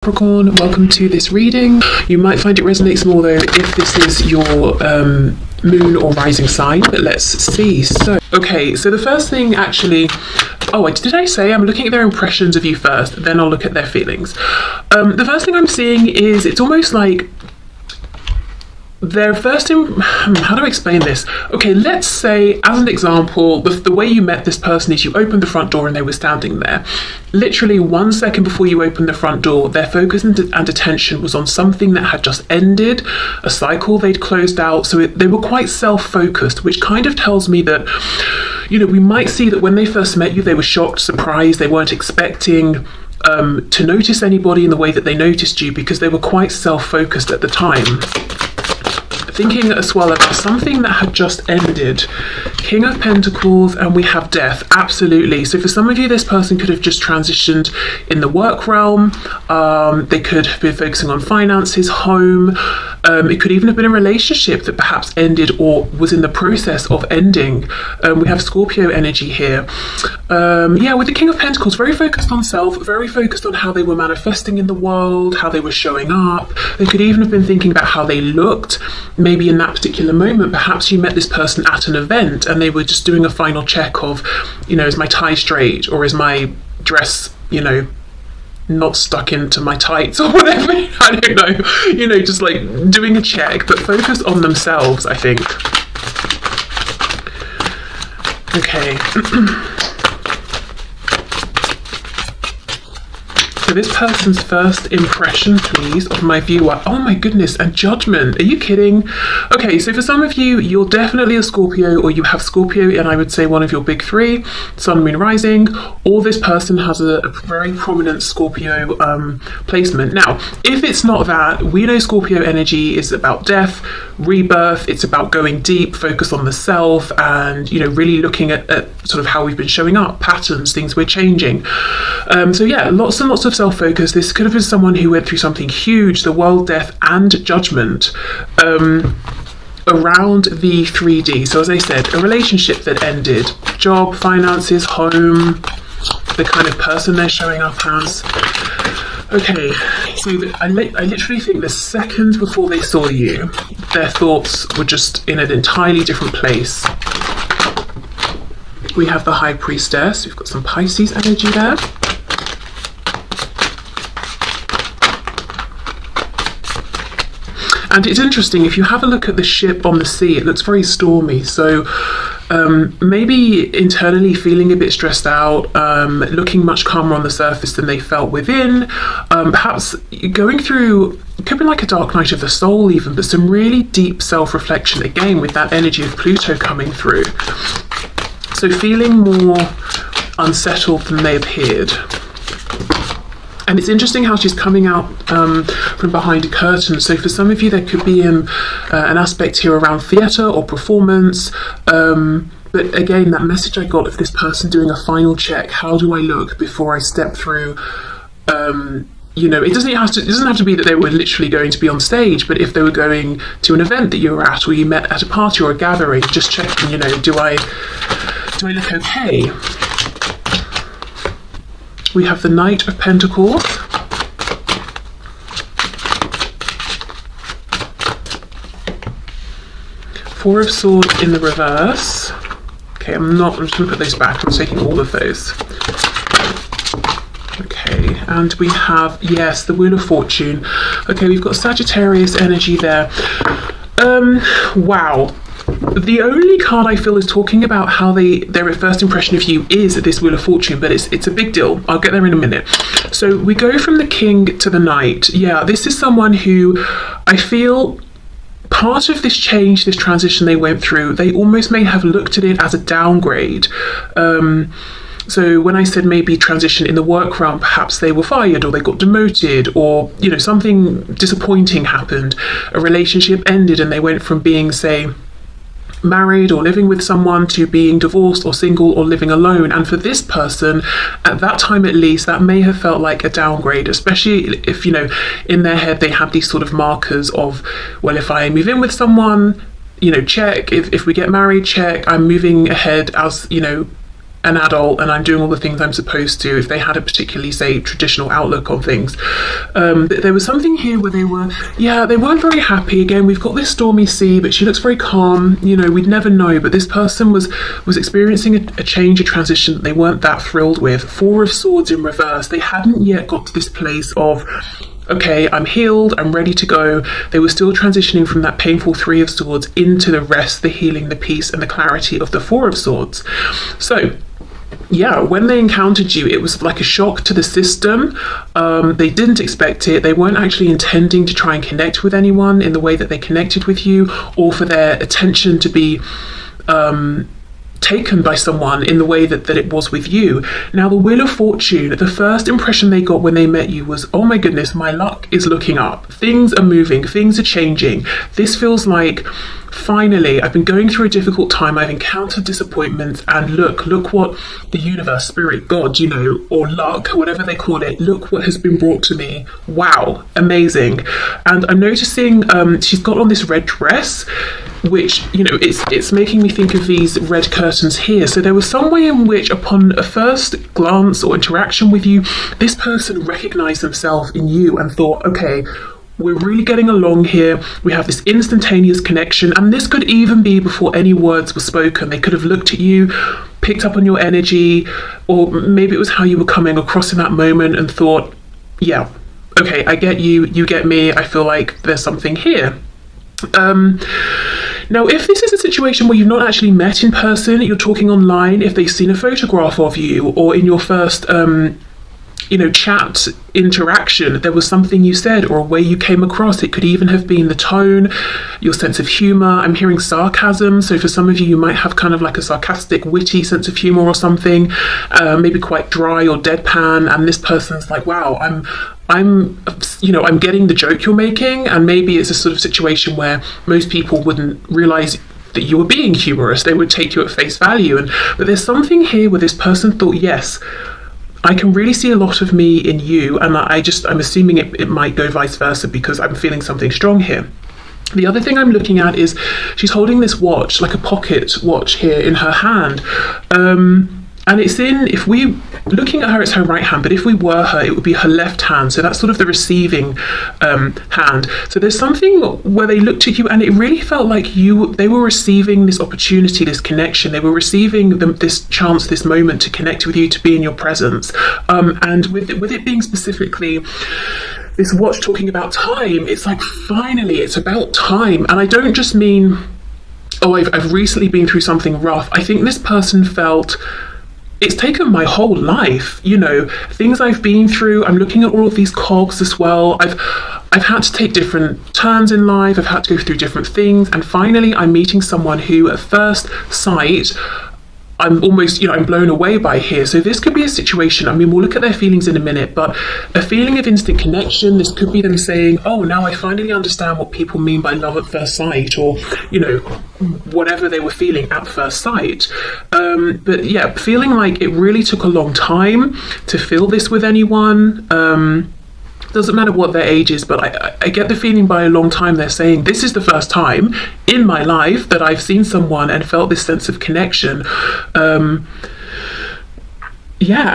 Capricorn, welcome to this reading. You might find it resonates more though if this is your moon or rising sign, but let's see. So the first thing actually, did I say I'm looking at their impressions of you first, then I'll look at their feelings. The first thing I'm seeing is it's almost like their how do I explain this? Okay, let's say, as an example, the way you met this person is you opened the front door and they were standing there. Literally 1 second before you opened the front door, their focus and attention was on something that had just ended, a cycle they'd closed out. So they were quite self-focused, which kind of tells me that, we might see that when they first met you, they were shocked, surprised, they weren't expecting to notice anybody in the way that they noticed you because they were quite self-focused at the time. Thinking as well about something that had just ended. King of Pentacles, and we have Death. Absolutely. So for some of you, this person could have just transitioned in the work realm. They could have been focusing on finances, home. It could even have been a relationship that perhaps ended or was in the process of ending. We have Scorpio energy here. With the King of Pentacles, very focused on self, very focused on how they were manifesting in the world, how they were showing up. They could even have been thinking about how they looked. Maybe in that particular moment, perhaps you met this person at an event and they were just doing a final check of, is my tie straight, or is my dress, not stuck into my tights or whatever. I don't know, just like doing a check, but focused on themselves, I think. Okay. So this person's first impression, please, of my viewer. Oh my goodness, and Judgment. Are you kidding? Okay, so for some of you, you're definitely a Scorpio, or you have Scorpio, and I would say one of your big three, Sun, Moon, Rising, or this person has a very prominent Scorpio placement. Now, if it's not that, we know Scorpio energy is about death, rebirth, it's about going deep, focus on the self, and, really looking at sort of how we've been showing up, patterns, things we're changing. Lots and lots of self-focus. This could have been someone who went through something huge, the world, death, and judgment, around the 3D. So as I said, a relationship that ended, job, finances, home, the kind of person they're showing up as. Okay, so I literally think the second before they saw you, their thoughts were just in an entirely different place. We have the High Priestess. We've got some Pisces energy there. And it's interesting, if you have a look at the ship on the sea, it looks very stormy. So maybe internally feeling a bit stressed out, looking much calmer on the surface than they felt within. Perhaps going through, it could be like a dark night of the soul even, but some really deep self-reflection, again, with that energy of Pluto coming through. So feeling more unsettled than they appeared. And it's interesting how she's coming out from behind a curtain. So for some of you, there could be an aspect here around theatre or performance. But again, that message I got of this person doing a final check. How do I look before I step through? It doesn't have to be that they were literally going to be on stage, but if they were going to an event that you were at, or you met at a party or a gathering, just checking, do I look okay? We have the Knight of Pentacles. Four of Swords in the reverse. Okay, I'm just going to put those back. I'm taking all of those. Okay, and we have, yes, the Wheel of Fortune. Okay, we've got Sagittarius energy there. Wow. The only card I feel is talking about how their first impression of you is this Wheel of Fortune, but it's a big deal. I'll get there in a minute. So we go from the King to the Knight. Yeah, this is someone who I feel part of this change, this transition they went through, they almost may have looked at it as a downgrade. So when I said maybe transition in the work realm, perhaps they were fired or they got demoted, or, something disappointing happened. A relationship ended and they went from being, say, married or living with someone to being divorced or single or living alone. And for this person, at that time at least, that may have felt like a downgrade, especially if, in their head they have these sort of markers of, well, if I move in with someone, check. If we get married, check. I'm moving ahead as, an adult and I'm doing all the things I'm supposed to, if they had a particularly, say, traditional outlook on things. There was something here where they weren't very happy. Again, we've got this stormy sea, but she looks very calm. You know, we'd never know, but this person was experiencing a change, a transition that they weren't that thrilled with. Four of Swords in reverse. They hadn't yet got to this place of, okay, I'm healed, I'm ready to go. They were still transitioning from that painful Three of Swords into the rest, the healing, the peace, and the clarity of the Four of Swords. So, yeah, when they encountered you, it was like a shock to the system. They didn't expect it. They weren't actually intending to try and connect with anyone in the way that they connected with you, or for their attention to be taken by someone in the way that it was with you. Now, the Wheel of Fortune, the first impression they got when they met you was, oh my goodness, my luck is looking up. Things are moving, things are changing. This feels like, finally, I've been going through a difficult time, I've encountered disappointments, and look what the universe, spirit, God, you know, or luck, whatever they call it, look what has been brought to me. Wow, amazing. And I'm noticing she's got on this red dress, which, you know, it's making me think of these red curtains here. So there was some way in which, upon a first glance or interaction with you, this person recognized themselves in you and thought, okay, we're really getting along here. We have this instantaneous connection, and this could even be before any words were spoken. They could have looked at you, picked up on your energy, or maybe it was how you were coming across in that moment and thought, yeah, okay, I get you, you get me, I feel like there's something here. Now, if this is a situation where you've not actually met in person, you're talking online, if they've seen a photograph of you, or in your first chat interaction, there was something you said or a way you came across. It could even have been the tone, your sense of humor. I'm hearing sarcasm. So for some of you, you might have kind of like a sarcastic, witty sense of humor or something, maybe quite dry or deadpan. And this person's like, wow, I'm getting the joke you're making. And maybe it's a sort of situation where most people wouldn't realize that you were being humorous. They would take you at face value. But there's something here where this person thought, yes, I can really see a lot of me in you, and I'm assuming it might go vice versa because I'm feeling something strong here. The other thing I'm looking at is she's holding this watch, like a pocket watch here in her hand. And if we looking at her, it's her right hand, but if we were her, it would be her left hand. So that's sort of the receiving hand. So there's something where they looked at you and it really felt like they were receiving this opportunity, this connection. They were receiving this chance, this moment to connect with you, to be in your presence. And with it being specifically this watch talking about time, it's like, finally, it's about time. And I don't just mean, oh, I've recently been through something rough. I think this person felt, it's taken my whole life, things I've been through. I'm looking at all of these cogs as well. I've had to take different turns in life. I've had to go through different things. And finally, I'm meeting someone who at first sight, I'm almost, I'm blown away by here. So this could be a situation, we'll look at their feelings in a minute, but a feeling of instant connection. This could be them saying, oh, now I finally understand what people mean by love at first sight, or, whatever they were feeling at first sight. But yeah, feeling like it really took a long time to feel this with anyone. Doesn't matter what their age is, but I get the feeling by a long time they're saying, this is the first time in my life that I've seen someone and felt this sense of connection.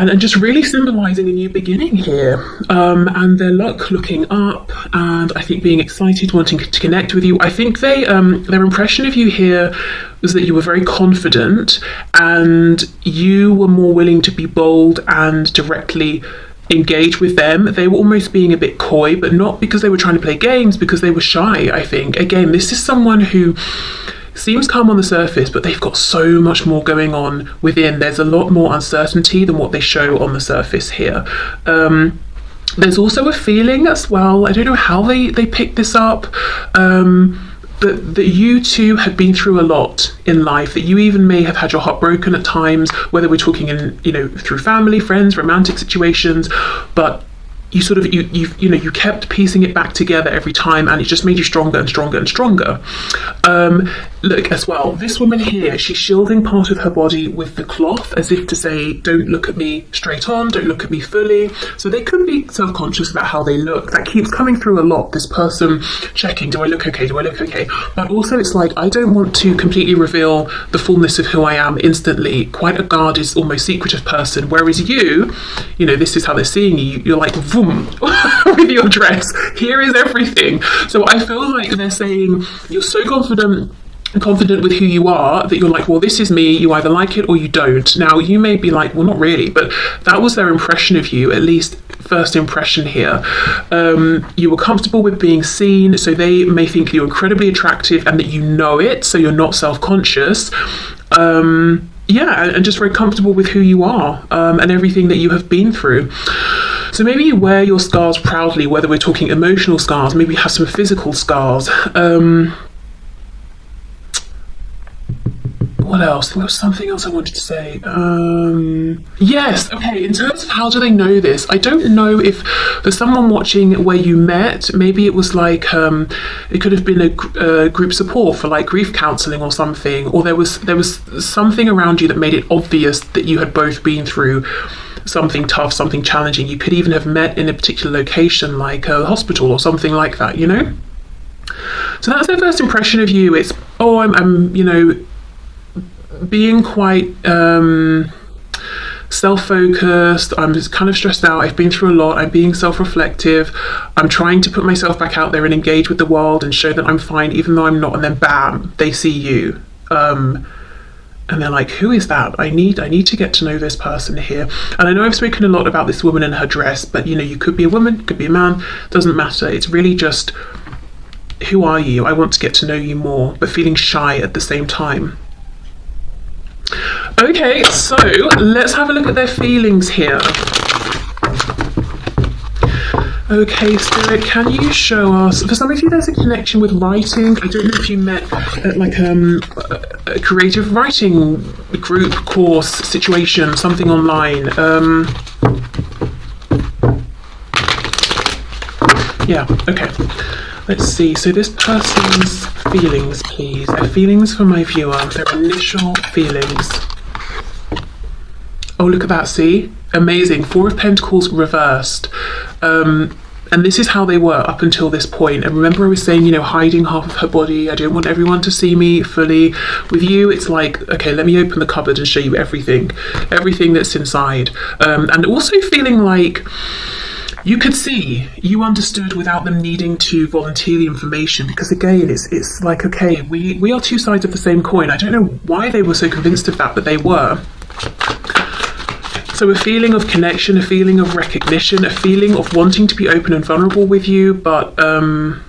And just really symbolizing a new beginning here. And their luck looking up, and I think being excited, wanting to connect with you. I think their impression of you here was that you were very confident and you were more willing to be bold and directly engage with them. They were almost being a bit coy, but not because they were trying to play games, because they were shy, I think. Again, this is someone who seems calm on the surface, but they've got so much more going on within. There's a lot more uncertainty than what they show on the surface here. There's also a feeling as well, I don't know how they picked this up, that you two have been through a lot in life, that you even may have had your heart broken at times, whether we're talking in, through family, friends, romantic situations, but you sort of you kept piecing it back together every time, and it just made you stronger and stronger and stronger. Look as well, this woman here, she's shielding part of her body with the cloth, as if to say, don't look at me straight on, don't look at me fully. So they could be self-conscious about how they look. That keeps coming through a lot, this person checking, do I look okay, do I look okay? But also it's like, I don't want to completely reveal the fullness of who I am instantly. Quite a guarded, almost secretive person, whereas you know, this is how they're seeing you. You're like, boom, with your dress, here is everything. So I feel like they're saying, you're so confident with who you are that you're like, well, this is me, you either like it or you don't. Now you may be like, well, not really, but that was their impression of you, at least first impression here. You were comfortable with being seen, so they may think you're incredibly attractive and that you know it, so you're not self-conscious. Yeah, and just very comfortable with who you are, and everything that you have been through. So maybe you wear your scars proudly, whether we're talking emotional scars, maybe you have some physical scars. What else? There was something else I wanted to say. Yes, okay, in terms of how do they know this, I don't know if there's someone watching where you met, maybe it was like, it could have been a group support for like grief counselling or something, or there was something around you that made it obvious that you had both been through something tough, something challenging. You could even have met in a particular location, like a hospital or something like that, you know? So that's their first impression of you. It's, oh, I'm you know, being quite self-focused, I'm just kind of stressed out, I've been through a lot, I'm being self-reflective, I'm trying to put myself back out there and engage with the world and show that I'm fine even though I'm not, and then bam, they see you. And they're like, who is that? I need to get to know this person here. And I know I've spoken a lot about this woman and her dress, but you know, you could be a woman, could be a man, doesn't matter. It's really just, who are you? I want to get to know you more, but feeling shy at the same time. Okay, so let's have a look at their feelings here. Okay, Spirit, can you show us, for some of you there's a connection with writing. I don't know if you met at like a creative writing group, course, situation, something online. Yeah, okay. Let's see, so this person's feelings, please. Their feelings for my viewer, their initial feelings. Oh, look at that, see? Amazing, 4 of Pentacles reversed. And this is how they were up until this point. And remember I was saying, you know, hiding half of her body. I don't want everyone to see me fully. With you, it's like, okay, let me open the cupboard and show you everything that's inside. And also feeling like you could see, you understood without them needing to volunteer the information, because again, it's like, okay, we are two sides of the same coin. I don't know why they were so convinced of that, but they were. So a feeling of connection, a feeling of recognition, a feeling of wanting to be open and vulnerable with you, but and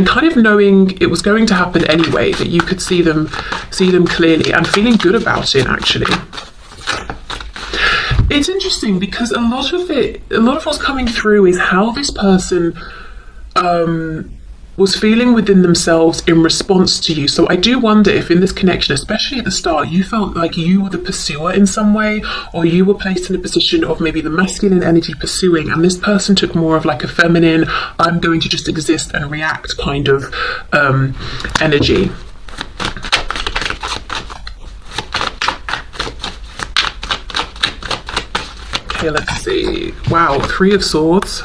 kind of knowing it was going to happen anyway, that you could see them clearly, and feeling good about it actually. It's interesting because a lot of what's coming through is how this person was feeling within themselves in response to you. So I do wonder if in this connection, especially at the start, you felt like you were the pursuer in some way, or you were placed in a position of maybe the masculine energy pursuing, and this person took more of like a feminine, I'm going to just exist and react kind of energy. Okay, let's see. Wow, 3 of Swords.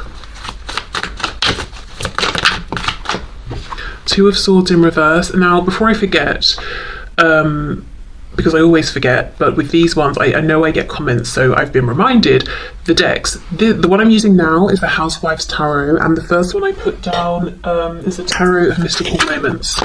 2 of Swords in reverse. Now, before I forget, because I always forget, but with these ones, I know I get comments, so I've been reminded. The decks. The one I'm using now is the Housewives Tarot, and the first one I put down is a Tarot of Mystical Moments.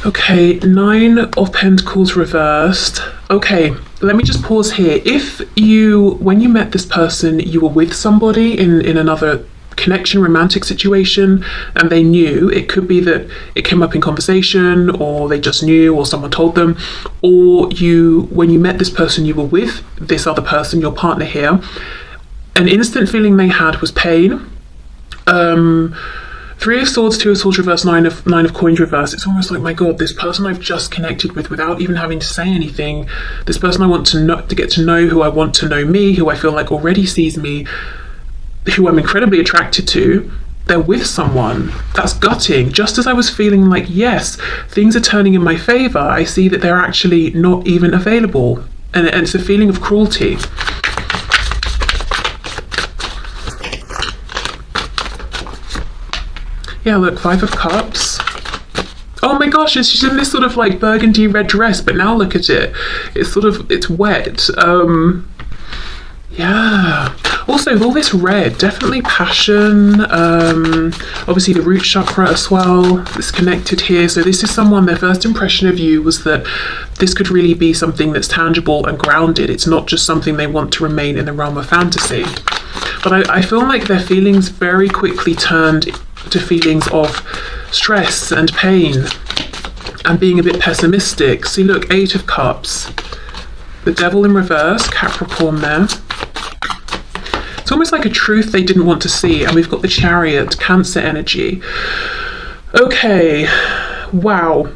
Okay, 9 of Pentacles reversed. Okay, let me just pause here. If you, when you met this person, you were with somebody in another connection, romantic situation, and they knew, it could be that it came up in conversation, or they just knew, or someone told them, or you, when you met this person, you were with this other person, your partner here, an instant feeling they had was pain, Three of Swords, Two of Swords reverse, nine of coins reverse. It's almost like, my God, this person I've just connected with without even having to say anything. This person I want to get to know, who I want to know me, who I feel like already sees me, who I'm incredibly attracted to. They're with someone. That's gutting. Just as I was feeling like, yes, things are turning in my favour, I see that they're actually not even available. And it's a feeling of cruelty. Yeah, look, Five of Cups. Oh my gosh, she's in this sort of like burgundy red dress, but now look at it. It's wet. Yeah. Also, with all this red, definitely passion. Obviously the root chakra as well is connected here. So this is someone, their first impression of you was that this could really be something that's tangible and grounded. It's not just something they want to remain in the realm of fantasy. But I feel like their feelings very quickly turned to feelings of stress and pain and being a bit pessimistic. See, look, Eight of Cups. The Devil in reverse, Capricorn there. It's almost like a truth they didn't want to see. And we've got the Chariot, Cancer energy. Okay, wow.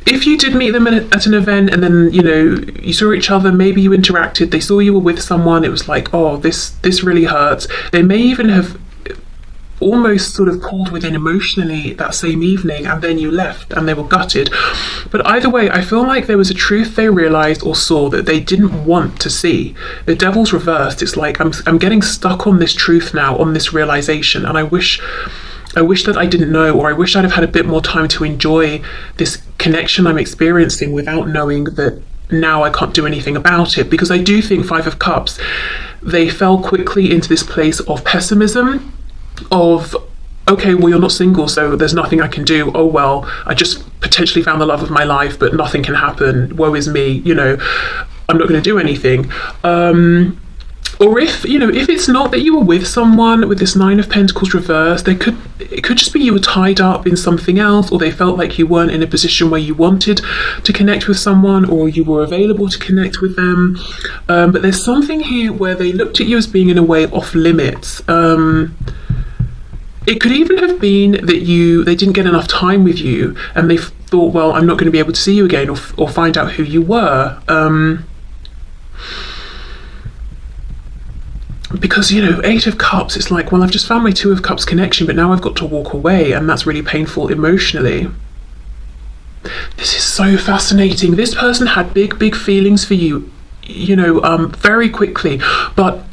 If you did meet them at an event and then, you know, you saw each other, maybe you interacted, they saw you were with someone, it was like, oh, this really hurts. They may even have almost sort of pulled within emotionally that same evening, and then you left and they were gutted. But either way, I feel like there was a truth they realized or saw that they didn't want to see. The Devil's reversed. It's like I'm getting stuck on this truth now, on this realization, and I wish that I didn't know, or I wish I'd have had a bit more time to enjoy this connection I'm experiencing without knowing that now I can't do anything about it. Because I do think Five of Cups, they fell quickly into this place of pessimism, of, okay, well, you're not single, so there's nothing I can do. Oh, well, I just potentially found the love of my life, but nothing can happen. Woe is me, you know, I'm not going to do anything. Or if it's not that you were with someone with this Nine of Pentacles reversed, it could just be you were tied up in something else, or they felt like you weren't in a position where you wanted to connect with someone, or you were available to connect with them. But there's something here where they looked at you as being in a way off limits. It could even have been that they didn't get enough time with you, and they thought, well, I'm not going to be able to see you again, or find out who you were. Because, you know, Eight of Cups, it's like, well, I've just found my Two of Cups connection, but now I've got to walk away, and that's really painful emotionally. This is so fascinating. This person had big feelings for you, you know, very quickly, but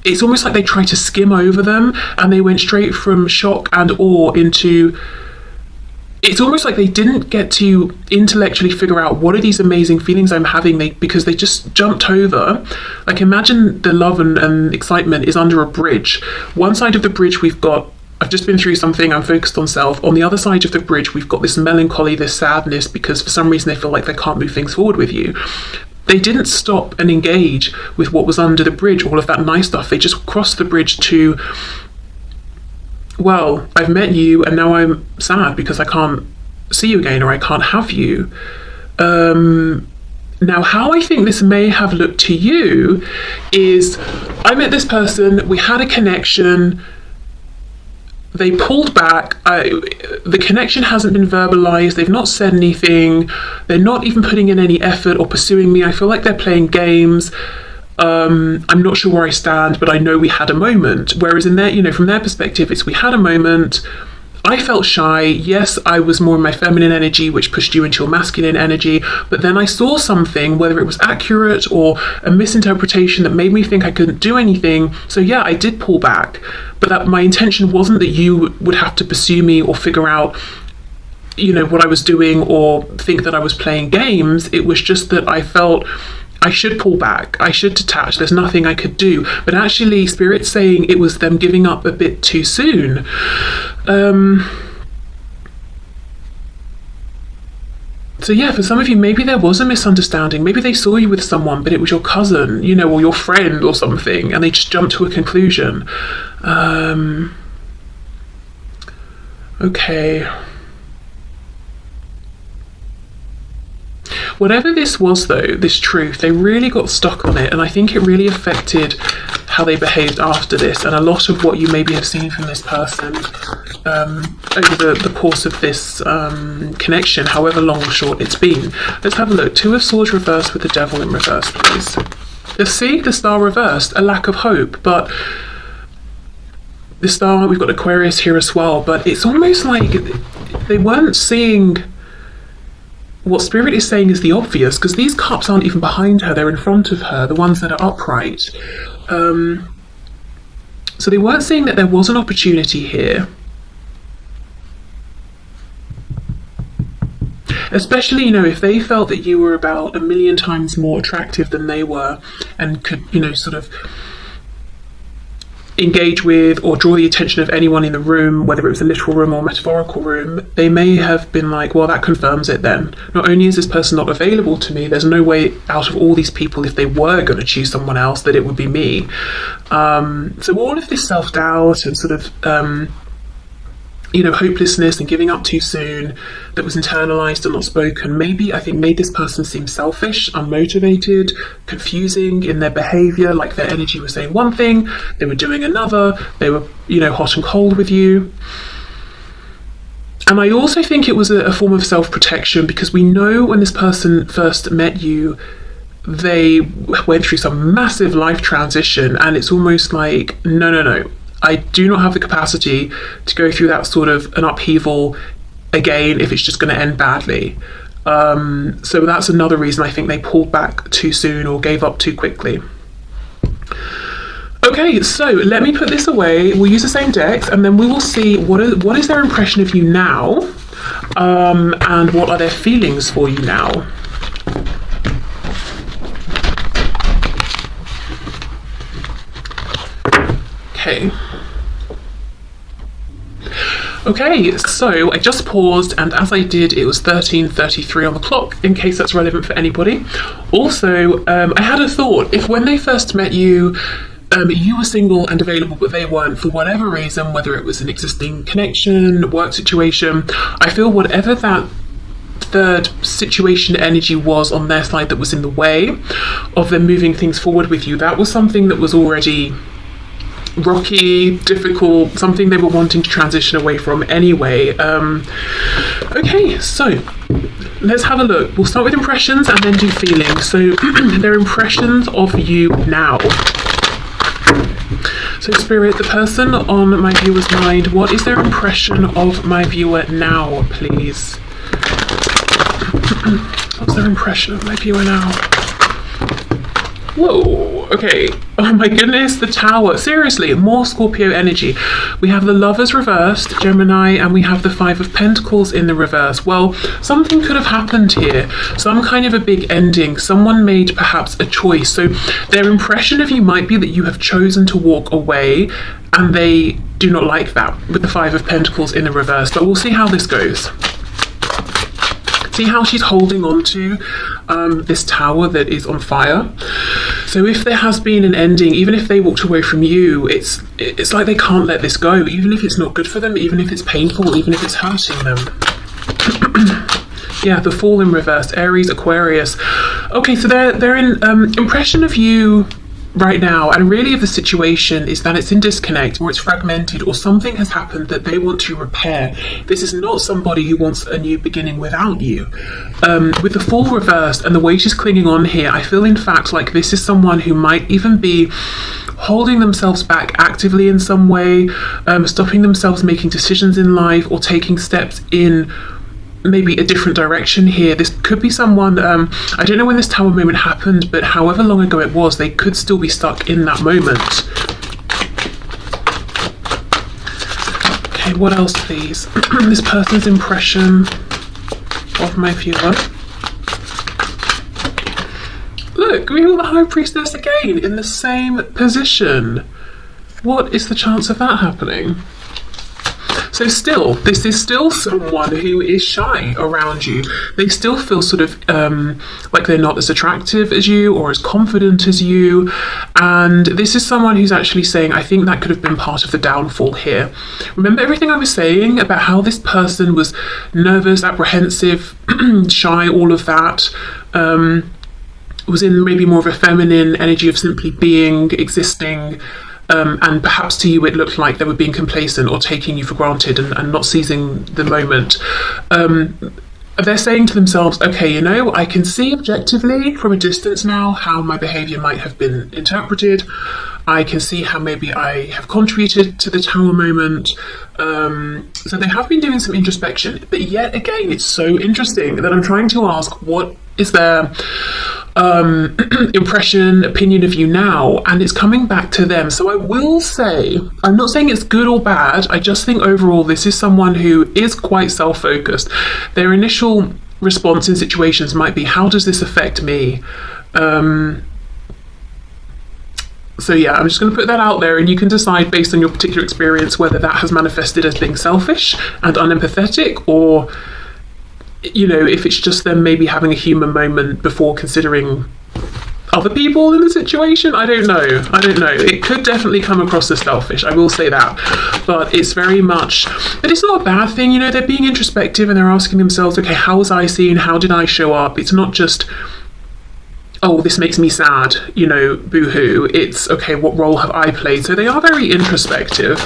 it's almost like they tried to skim over them, and they went straight from shock and awe into... It's almost like they didn't get to intellectually figure out what are these amazing feelings I'm having, because they just jumped over. Like, imagine the love and excitement is under a bridge. One side of the bridge we've got, I've just been through something, I'm focused on self. On the other side of the bridge, we've got this melancholy, this sadness, because for some reason they feel like they can't move things forward with you. They didn't stop and engage with what was under the bridge, all of that nice stuff. They just crossed the bridge to, well, I've met you and now I'm sad because I can't see you again, or I can't have you. Now, how I think this may have looked to you is, I met this person, we had a connection, they pulled back, the connection hasn't been verbalized, they've not said anything, they're not even putting in any effort or pursuing me. I feel like they're playing games. I'm not sure where I stand, but I know we had a moment. Whereas in their, you know, from their perspective, it's we had a moment, I felt shy, yes, I was more in my feminine energy, which pushed you into your masculine energy, but then I saw something, whether it was accurate or a misinterpretation, that made me think I couldn't do anything. So yeah, I did pull back, but that my intention wasn't that you would have to pursue me or figure out, you know, what I was doing or think that I was playing games. It was just that I felt I should pull back, I should detach, there's nothing I could do. But actually, Spirit's saying it was them giving up a bit too soon. So yeah, for some of you, maybe there was a misunderstanding. Maybe they saw you with someone, but it was your cousin, you know, or your friend or something, and they just jumped to a conclusion. Okay. Whatever this was, though, this truth, they really got stuck on it, and I think it really affected how they behaved after this, and a lot of what you maybe have seen from this person over the course of this connection, however long or short it's been. Let's have a look. Two of Swords reversed with the Devil in reverse, please. Let's see, the Star reversed, a lack of hope, but the Star, we've got Aquarius here as well, but it's almost like they weren't seeing what Spirit is saying is the obvious, because these cups aren't even behind her, they're in front of her, the ones that are upright. So they weren't seeing that there was an opportunity here. Especially, you know, if they felt that you were about 1,000,000 times more attractive than they were and could, you know, sort of engage with or draw the attention of anyone in the room, whether it was a literal room or metaphorical room, they may have been like, well, that confirms it then. Not only is this person not available to me, there's no way out of all these people, if they were going to choose someone else, that it would be me. So all of this self-doubt and sort of you know, hopelessness and giving up too soon that was internalized and not spoken, maybe, I think, made this person seem selfish, unmotivated, confusing in their behavior, like their energy was saying one thing, they were doing another, they were, you know, hot and cold with you. And I also think it was a form of self-protection, because we know when this person first met you, they went through some massive life transition, and it's almost like, no, I do not have the capacity to go through that sort of an upheaval again if it's just going to end badly. So that's another reason I think they pulled back too soon or gave up too quickly. Okay, so let me put this away. We'll use the same decks, and then we will see what is their impression of you now, and what are their feelings for you now. Okay, so I just paused, and as I did, it was 13:33 on the clock, in case that's relevant for anybody. Also, I had a thought. If when they first met you, you were single and available, but they weren't for whatever reason, whether it was an existing connection, work situation, I feel whatever that third situation energy was on their side that was in the way of them moving things forward with you, that was something that was already rocky, difficult, something they were wanting to transition away from anyway. Okay, so let's have a look. We'll start with impressions and then do feelings. So their impressions of you now. So Spirit, the person on my viewer's mind, what is their impression of my viewer now, please? What's their impression of my viewer now? Whoa, okay. Oh my goodness, the Tower. Seriously, more Scorpio energy. We have the Lovers reversed, Gemini, and we have the Five of Pentacles in the reverse. Well, something could have happened here. Some kind of a big ending. Someone made perhaps a choice. So their impression of you might be that you have chosen to walk away, and they do not like that with the Five of Pentacles in the reverse. But we'll see how this goes. See how she's holding on to this tower that is on fire. So if there has been an ending, even if they walked away from you, it's like they can't let this go, even if it's not good for them, even if it's painful, even if it's hurting them. Yeah, the Fool in reverse, Aries, Aquarius. Okay, so they're in impression of you right now, and really of the situation, is that it's in disconnect, or it's fragmented, or something has happened that they want to repair. This is not somebody who wants a new beginning without you. With the Fool reversed and the way she's clinging on here, I feel in fact like this is someone who might even be holding themselves back actively in some way, stopping themselves making decisions in life, or taking steps in maybe a different direction here. This could be someone, I don't know when this Tower moment happened, but however long ago it was, they could still be stuck in that moment. Okay, what else please? This person's impression of my viewer. Look, we have the High Priestess again in the same position. What is the chance of that happening? So still, this is still someone who is shy around you. They still feel sort of like they're not as attractive as you or as confident as you. And this is someone who's actually saying, I think that could have been part of the downfall here. Remember everything I was saying about how this person was nervous, apprehensive, shy, all of that. was in maybe more of a feminine energy of simply being, existing, and perhaps to you it looked like they were being complacent or taking you for granted and not seizing the moment. They're saying to themselves, okay, you know, I can see objectively from a distance now how my behaviour might have been interpreted. I can see how maybe I have contributed to the Tower moment. So they have been doing some introspection, but yet again, it's so interesting that I'm trying to ask, what is their impression, opinion of you now? And it's coming back to them. So I will say, I'm not saying it's good or bad, I just think overall this is someone who is quite self-focused. Their initial response in situations might be, how does this affect me? So yeah, I'm just going to put that out there, and you can decide based on your particular experience whether that has manifested as being selfish and unempathetic, or, you know, if it's just them maybe having a human moment before considering other people in the situation. I don't know. It could definitely come across as selfish, I will say that. But it's very much, but it's not a bad thing, you know, they're being introspective and they're asking themselves, okay, how was I seen? How did I show up? It's not just, oh, this makes me sad, you know, boo-hoo. It's, okay, what role have I played? So they are very introspective.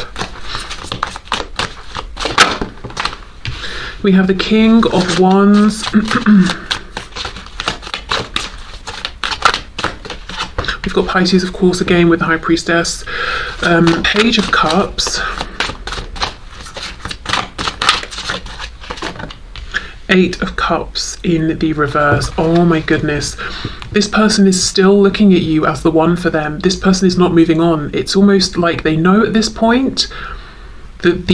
We have the King of Wands. We've got Pisces, of course, again with the High Priestess. Page of Cups. Eight of Cups in the reverse. Oh my goodness. This person is still looking at you as the one for them. This person is not moving on. It's almost like they know at this point that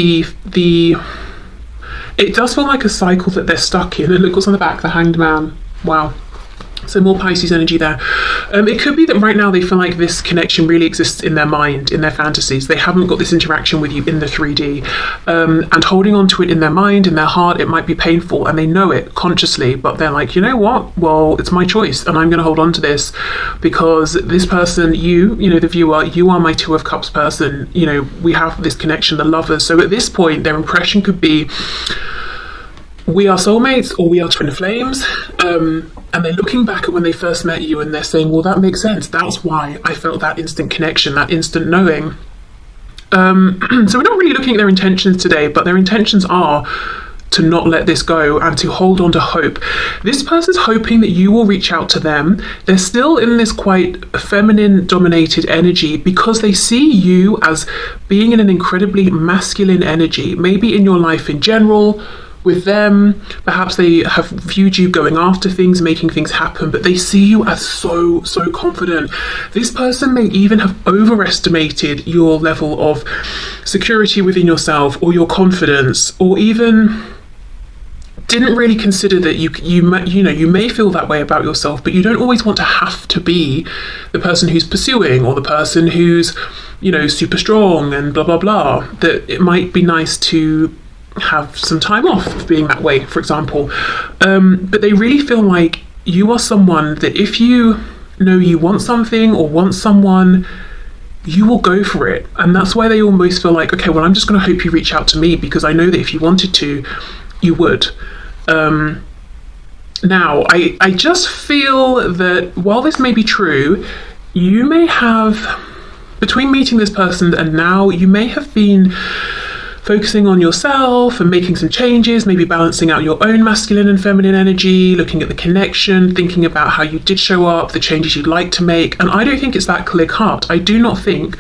it does feel like a cycle that they're stuck in. And look what's on the back, the Hanged Man. Wow. So more Pisces energy there. It could be that right now they feel like this connection really exists in their mind, in their fantasies. They haven't got this interaction with you in the 3D. And holding on to it in their mind, in their heart, it might be painful, and they know it consciously, but they're like, you know what? Well, it's my choice, and I'm going to hold on to this because this person, you know, the viewer, you are my Two of Cups person. You know, we have this connection, the lovers. So at this point, their impression could be, we are soulmates or we are twin flames. And they're looking back at when they first met you and they're saying, well, that makes sense. That's why I felt that instant connection, that instant knowing. So we're not really looking at their intentions today, but their intentions are to not let this go and to hold on to hope. This person's hoping that you will reach out to them. They're still in this quite feminine dominated energy because they see you as being in an incredibly masculine energy, maybe in your life in general. With them, perhaps they have viewed you going after things, making things happen, but they see you as so confident. This person may even have overestimated your level of security within yourself or your confidence, or even didn't really consider that you may feel that way about yourself, but you don't always want to have to be the person who's pursuing or the person who's, you know, super strong and blah blah blah. That it might be nice to have some time off of being that way, for example. But they really feel like you are someone that if you know you want something or want someone, you will go for it. And that's why they almost feel like, okay, well, I'm just going to hope you reach out to me because I know that if you wanted to, you would. Now, I just feel that while this may be true, you may have, between meeting this person and now, you may have been focusing on yourself and making some changes, maybe balancing out your own masculine and feminine energy, looking at the connection, thinking about how you did show up, the changes you'd like to make. And I don't think it's that clear cut. I do not think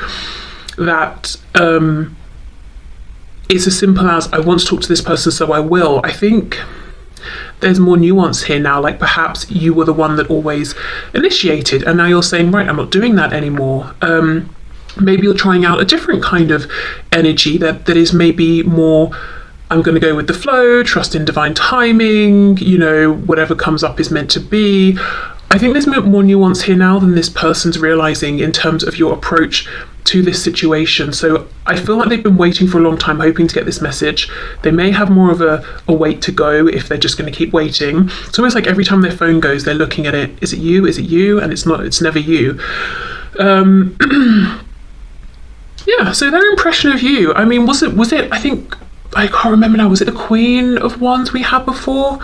that it's as simple as I want to talk to this person, so I will. I think there's more nuance here now, like perhaps you were the one that always initiated and now you're saying, right, I'm not doing that anymore. Maybe you're trying out a different kind of energy that is maybe more, I'm going to go with the flow, trust in divine timing, you know, whatever comes up is meant to be. I think there's more nuance here now than this person's realizing in terms of your approach to this situation. So I feel like they've been waiting for a long time, hoping to get this message. They may have more of a wait to go if they're just going to keep waiting. It's almost like every time their phone goes, they're looking at it. Is it you? Is it you? And it's not, it's never you. Yeah, so their impression of you, I mean, was it, I think I can't remember now, was it the Queen of Wands we had before?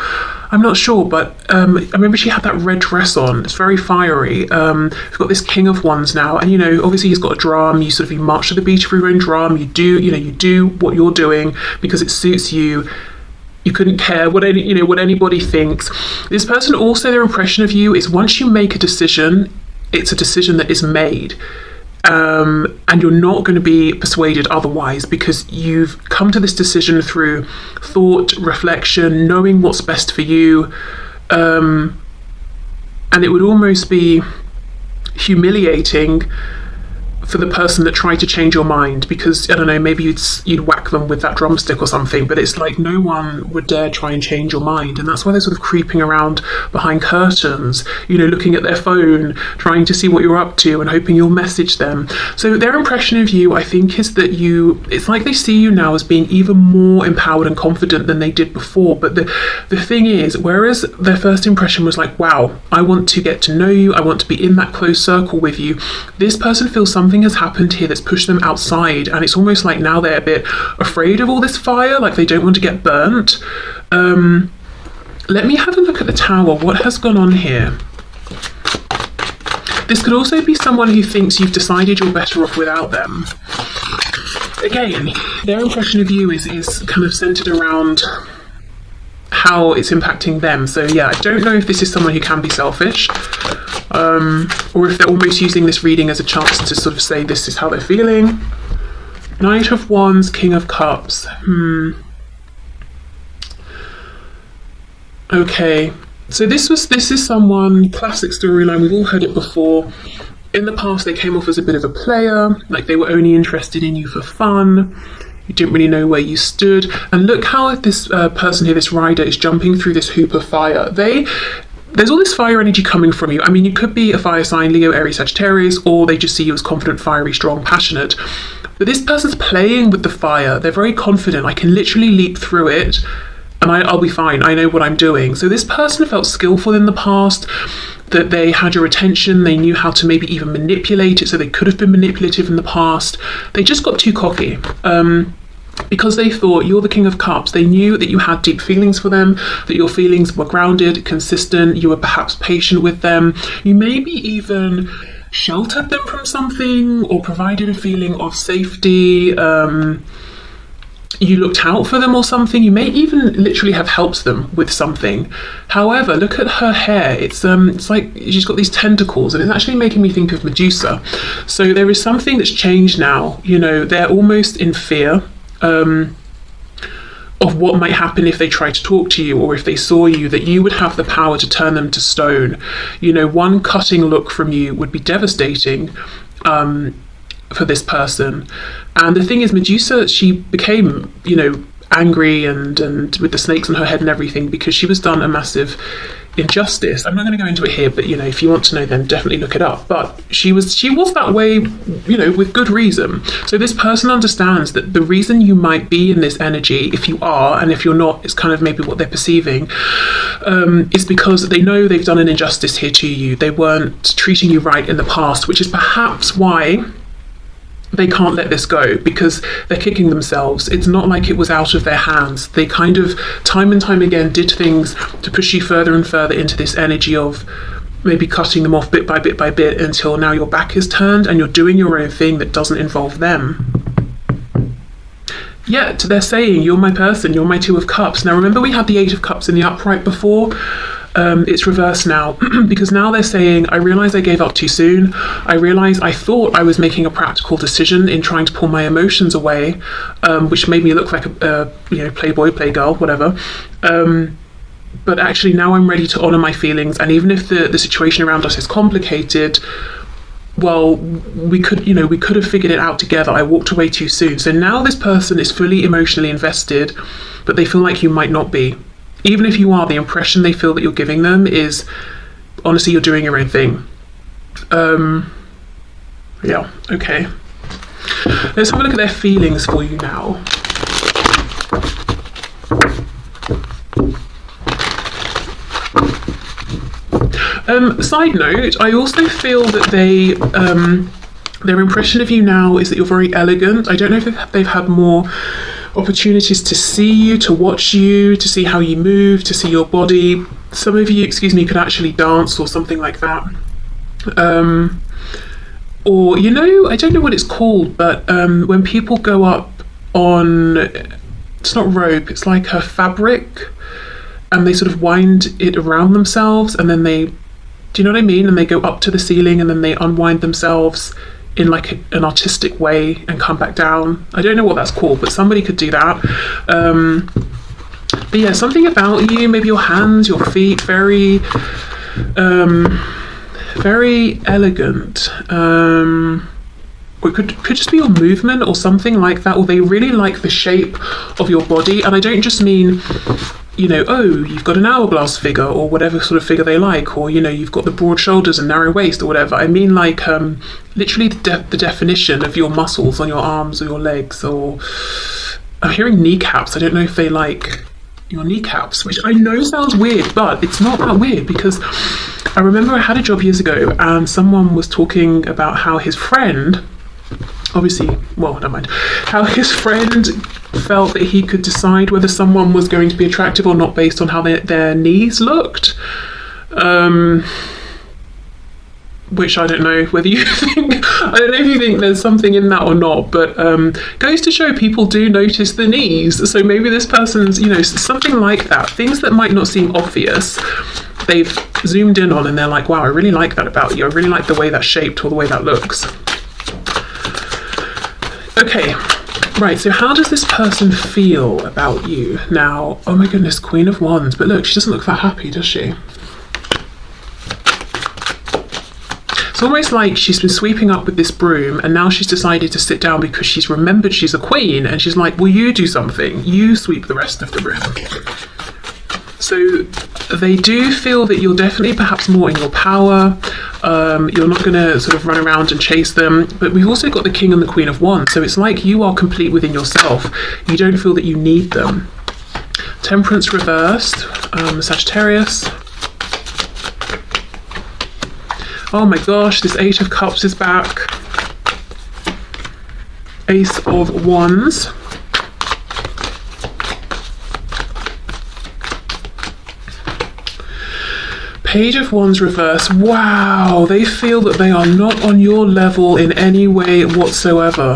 I'm not sure, but I remember she had that red dress on. It's very fiery. We've got this King of Wands now, and obviously he's got a drum. You march to the beat of your own drum. You do what you're doing because it suits you. You couldn't care what anybody thinks. This person also, their impression of you is once you make a decision, it's a decision that is made. And you're not going to be persuaded otherwise, because you've come to this decision through thought, reflection, knowing what's best for you. And it would almost be humiliating for the person that tried to change your mind, because I don't know, maybe you'd whack them with that drumstick or something, but it's like no one would dare try and change your mind. And that's why they're sort of creeping around behind curtains, looking at their phone, trying to see what you're up to and hoping you'll message them. So their impression of you, I think, is that it's like they see you now as being even more empowered and confident than they did before. But the thing is, whereas their first impression was like, wow, I want to get to know you, I want to be in that close circle with you, this person feels something has happened here that's pushed them outside, and it's almost like now they're a bit afraid of all this fire, like they don't want to get burnt. Let me have a look at the Tower. What has gone on here? This could also be someone who thinks you've decided you're better off without them. Again, their impression of you is kind of centered around how it's impacting them. So yeah, I don't know if this is someone who can be selfish, or if they're almost using this reading as a chance to sort of say this is how they're feeling. Knight of Wands, King of Cups. Okay, so this is someone, classic storyline, we've all heard it before. In the past they came off as a bit of a player, like they were only interested in you for fun. You didn't really know where you stood. And look how this person here, this rider, is jumping through this hoop of fire. There's all this fire energy coming from you. I mean, you could be a fire sign, Leo, Aries, Sagittarius, or they just see you as confident, fiery, strong, passionate. But this person's playing with the fire. They're very confident. I can literally leap through it and I'll be fine. I know what I'm doing. So this person felt skillful in the past, that they had your attention, they knew how to maybe even manipulate it, so they could have been manipulative in the past. They just got too cocky. Because they thought you're the King of Cups. They knew that you had deep feelings for them, that your feelings were grounded, consistent, you were perhaps patient with them. You maybe even sheltered them from something or provided a feeling of safety. You looked out for them or something. You may even literally have helped them with something. However, look at her hair. It's like she's got these tentacles, and it's actually making me think of Medusa. So there is something that's changed now. They're almost in fear of what might happen if they try to talk to you, or if they saw you, that you would have the power to turn them to stone. One cutting look from you would be devastating for this person. And the thing is, Medusa, she became, angry and with the snakes on her head and everything, because she was done a massive injustice. I'm not going to go into it here, but if you want to know, then definitely look it up. But she was that way, with good reason. So this person understands that the reason you might be in this energy, if you are, and if you're not, it's kind of maybe what they're perceiving, is because they know they've done an injustice here to you. They weren't treating you right in the past, which is perhaps why they can't let this go, because they're kicking themselves. It's not like it was out of their hands. They kind of time and time again did things to push you further and further into this energy of maybe cutting them off bit by bit by bit, until now your back is turned and you're doing your own thing that doesn't involve them. Yet they're saying, you're my person, you're my Two of Cups. Now remember, we had the Eight of Cups in the upright before. It's reversed now, because now they're saying, I realised I gave up too soon. I realised I thought I was making a practical decision in trying to pull my emotions away, which made me look like a playboy, playgirl, whatever. But actually now I'm ready to honour my feelings, and even if the situation around us is complicated, well, we could have figured it out together. I walked away too soon. So now this person is fully emotionally invested, but they feel like you might not be. Even if you are, the impression they feel that you're giving them is, honestly, you're doing your own thing. Yeah, okay. Let's have a look at their feelings for you now. Side note, I also feel that their impression of you now is that you're very elegant. I don't know if they've had more opportunities to see you, to watch you, to see how you move, to see your body. Some of you, could actually dance or something like that. Or, I don't know what it's called, but when people go up on, it's not rope, it's like a fabric, and they sort of wind it around themselves, and then do you know what I mean? And they go up to the ceiling, and then they unwind themselves in like an artistic way and come back down. I don't know what that's called, but somebody could do that. But yeah, something about you, maybe your hands, your feet, very elegant. Or it could just be your movement or something like that, or they really like the shape of your body. And I don't just mean, oh, you've got an hourglass figure or whatever sort of figure they like, or, you've got the broad shoulders and narrow waist or whatever. I mean like literally the definition of your muscles on your arms or your legs, or I'm hearing kneecaps. I don't know if they like your kneecaps, which I know sounds weird, but it's not that weird, because I remember I had a job years ago and someone was talking about how his friend, how his friend felt that he could decide whether someone was going to be attractive or not based on how their knees looked. Which I don't know whether you think, I don't know if you think there's something in that or not, but goes to show people do notice the knees. So maybe this person's, something like that. Things that might not seem obvious, they've zoomed in on and they're like, wow, I really like that about you. I really like the way that's shaped or the way that looks. Okay, right, so how does this person feel about you now? Oh my goodness, Queen of Wands. But look, she doesn't look that happy, does she? It's almost like she's been sweeping up with this broom and now she's decided to sit down because she's remembered she's a queen, and she's like, well, you do something. You sweep the rest of the room. So they do feel that you're definitely perhaps more in your power. You're not going to sort of run around and chase them. But we've also got the King and the Queen of Wands. So it's like you are complete within yourself. You don't feel that you need them. Temperance reversed, Sagittarius. Oh my gosh, this Eight of Cups is back. Ace of Wands. Page of Wands reverse. Wow, they feel that they are not on your level in any way whatsoever.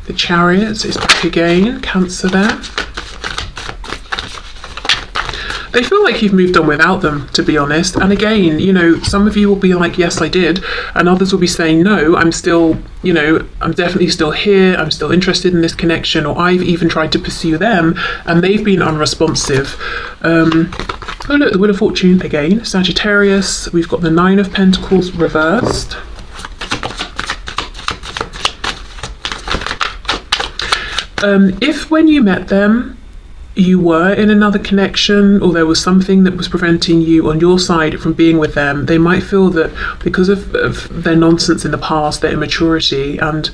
The Chariot is back again. Cancer there. They feel like you've moved on without them, to be honest. And again, some of you will be like, yes, I did. And others will be saying, no, I'm still, I'm definitely still here. I'm still interested in this connection. Or I've even tried to pursue them and they've been unresponsive. Oh, look, the Wheel of Fortune again. Sagittarius. We've got the Nine of Pentacles reversed. If when you met them, you were in another connection, or there was something that was preventing you on your side from being with them, they might feel that because of their nonsense in the past, their immaturity and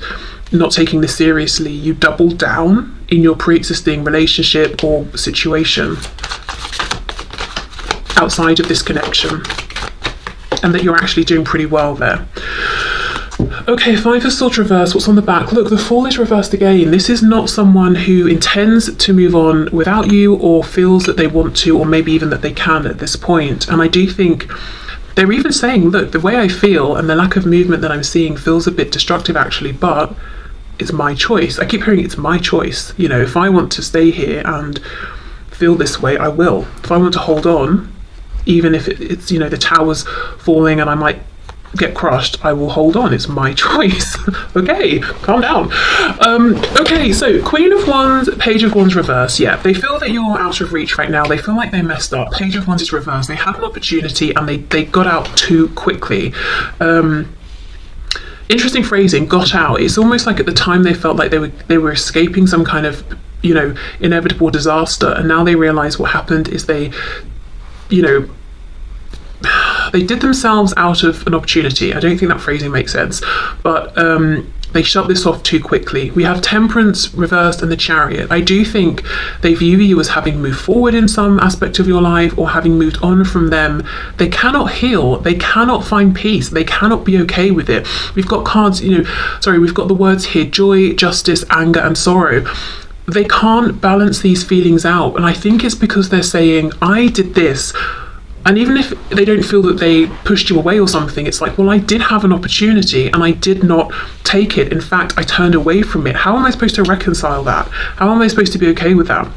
not taking this seriously, you doubled down in your pre-existing relationship or situation outside of this connection, and that you're actually doing pretty well there. Okay, Five of Swords reversed. What's on the back? Look, the Fool is reversed again. This is not someone who intends to move on without you, or feels that they want to, or maybe even that they can at this point. And I do think they're even saying, look, the way I feel and the lack of movement that I'm seeing feels a bit destructive actually, but it's my choice. I keep hearing it's my choice. If I want to stay here and feel this way, I will. If I want to hold on, even if it's the tower's falling and I might get crushed, I will hold on. It's my choice. Okay, calm down. Okay, so Queen of Wands, Page of Wands reverse. Yeah, they feel that you're out of reach right now. They feel like they messed up. Page of Wands is reversed. They had an opportunity and they got out too quickly. Interesting phrasing, got out. It's almost like at the time they felt like they were escaping some kind of inevitable disaster, and now they realize what happened is they did themselves out of an opportunity. I don't think that phrasing makes sense, but they shut this off too quickly. We have Temperance reversed and the Chariot. I do think they view you as having moved forward in some aspect of your life or having moved on from them. They cannot heal. They cannot find peace. They cannot be okay with it. We've got cards, we've got the words here: joy, justice, anger, and sorrow. They can't balance these feelings out. And I think it's because they're saying, I did this. And even if they don't feel that they pushed you away or something, it's like, well, I did have an opportunity and I did not take it. In fact, I turned away from it. How am I supposed to reconcile that? How am I supposed to be okay with that?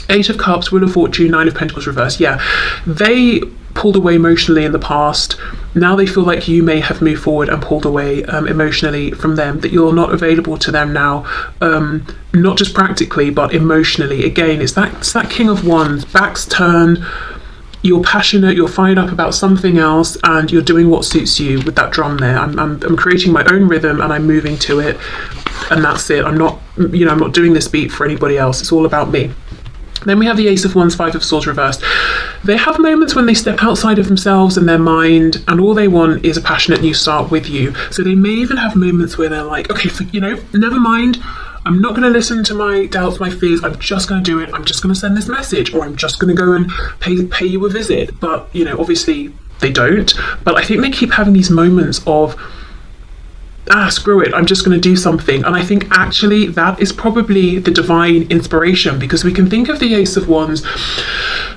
8 of Cups, Wheel of Fortune, 9 of Pentacles reversed. Yeah, they pulled away emotionally in the past. Now they feel like you may have moved forward and pulled away emotionally from them, that you're not available to them now, not just practically, but emotionally. Again, it's that King of Wands, backs turned. You're passionate, you're fired up about something else, and you're doing what suits you with that drum there. I'm creating my own rhythm and I'm moving to it, and that's it. I'm not doing this beat for anybody else. It's all about me. Then we have the Ace of Wands, 5 of Swords reversed. They have moments when they step outside of themselves and their mind, and all they want is a passionate new start with you. So they may even have moments where they're like, okay, never mind. I'm not going to listen to my doubts, my fears. I'm just going to do it. I'm just going to send this message, or I'm just going to go and pay you a visit. But, obviously they don't. But I think they keep having these moments of, screw it, I'm just going to do something. And I think actually that is probably the divine inspiration, because we can think of the Ace of Wands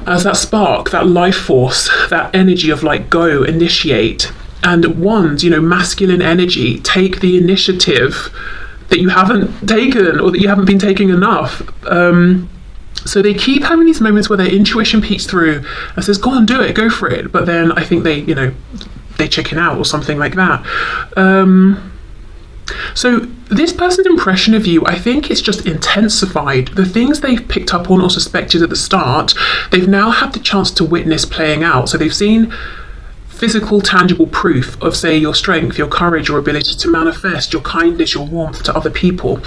as that spark, that life force, that energy of like, go, initiate. And Wands, masculine energy, take the initiative that you haven't taken, or that you haven't been taking enough. So they keep having these moments where their intuition peeks through and says, go on, do it, go for it. But then I think they chicken out or something like that. So this person's impression of you, I think it's just intensified. The things they've picked up on or suspected at the start, they've now had the chance to witness playing out. So they've seen physical, tangible proof of, say, your strength, your courage, your ability to manifest, your kindness, your warmth to other people.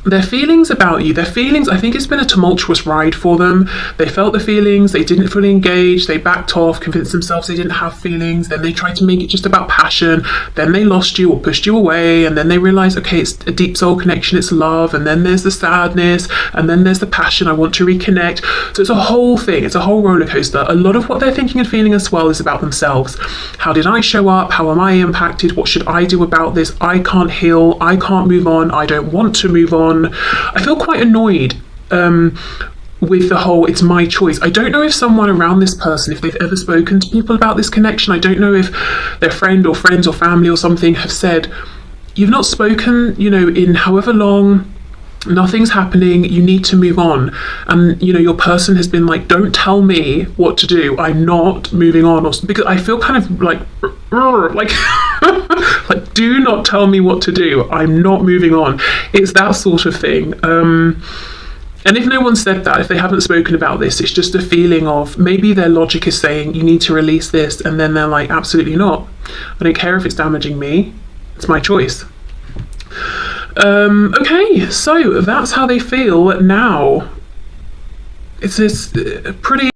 Their feelings about you, I think it's been a tumultuous ride for them. They felt the feelings, they didn't fully engage, they backed off, convinced themselves they didn't have feelings, then they tried to make it just about passion, then they lost you or pushed you away, and then they realized, okay, it's a deep soul connection, it's love, and then there's the sadness, and then there's the passion, I want to reconnect. So it's a whole thing, it's a whole roller coaster. A lot of what they're thinking and feeling as well is about themselves. How did I show up? How am I impacted? What should I do about this? I can't heal, I can't move on, I don't want to move on. I feel quite annoyed with the whole it's my choice. I don't know if someone around this person, if they've ever spoken to people about this connection, I don't know if their friend or friends or family or something have said, you've not spoken, in however long, nothing's happening, you need to move on. And your person has been like, don't tell me what to do, I'm not moving on. Or because I feel kind of like like, do not tell me what to do, I'm not moving on. It's that sort of thing. And if no one said that, if they haven't spoken about this, it's just a feeling of maybe their logic is saying you need to release this, and then they're like, absolutely not, I don't care if it's damaging me, it's my choice. Okay, so that's how they feel now. It's this pretty